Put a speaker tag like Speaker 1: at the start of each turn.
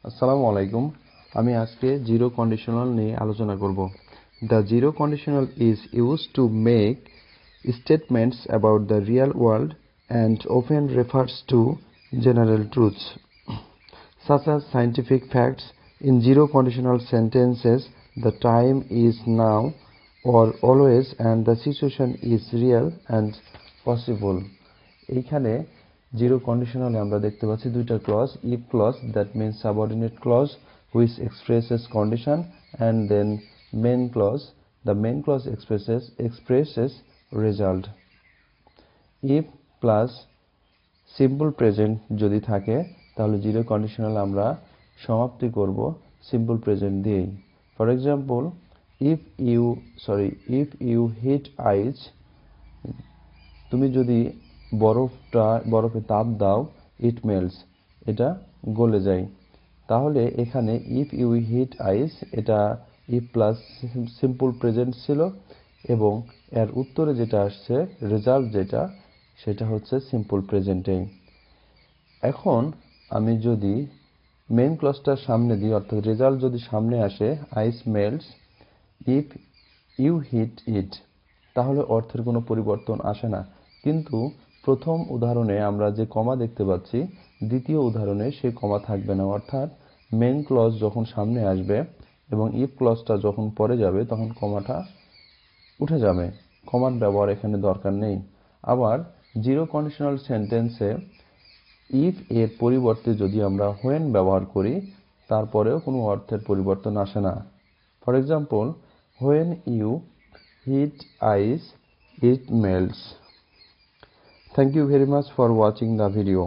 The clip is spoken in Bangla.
Speaker 1: আসসালামু আলাইকুম। আমি আজকে জিরো কন্ডিশনাল নিয়ে আলোচনা করব। The zero conditional is used to make statements about the real world and often refers to general truths, such as scientific facts. In zero conditional sentences, the time is now or always and the situation is real and possible. এইখানে জিরো কন্ডিশনালে আমরা দেখতে পাচ্ছি দুইটা clause, if clause that means subordinate clause which expresses condition, and then main clause. The main clause expresses result. if plus simple present যদি থাকে তাহলে জিরো কন্ডিশনাল আমরা সমাপ্তি করব সিম্পল প্রেজেন্ট দিয়েই। For example, if you heat ice, তুমি যদি বরফে তাপ দাও, ইট মেল্টস, এটা গলে যায়। তাহলে এখানে ইফ ইউ হিট আইস, এটা ইফ প্লাস সিম্পল প্রেজেন্ট ছিল এবং এর উত্তরে যেটা আসছে রেজাল্ট যেটা, সেটা হচ্ছে সিম্পল প্রেজেন্টেই। এখন আমি যদি মেইন ক্লজটার সামনে দিই, অর্থাৎ রেজাল্ট যদি সামনে আসে ice melts if you heat it, তাহলে অর্থের কোনো পরিবর্তন আসে না। কিন্তু প্রথম উদাহরণে আমরা যে কমা দেখতে পাচ্ছি, দ্বিতীয় উদাহরণে সেই কমা থাকবে না, অর্থাৎ মেইন ক্লজ যখন সামনে আসবে এবং ইফ ক্লজটা যখন পরে যাবে তখন কমাটা উঠে যাবে। কমার ব্যবহার এখানে দরকার নেই। আবার জিরো কন্ডিশনাল সেন্টেন্সে ইফ এর পরিবর্তে যদি আমরা হোয়েন ব্যবহার করি, তারপরেও কোনো অর্থের পরিবর্তন আসে না। For example, when you heat ice, it melts. Thank you very much for watching the video.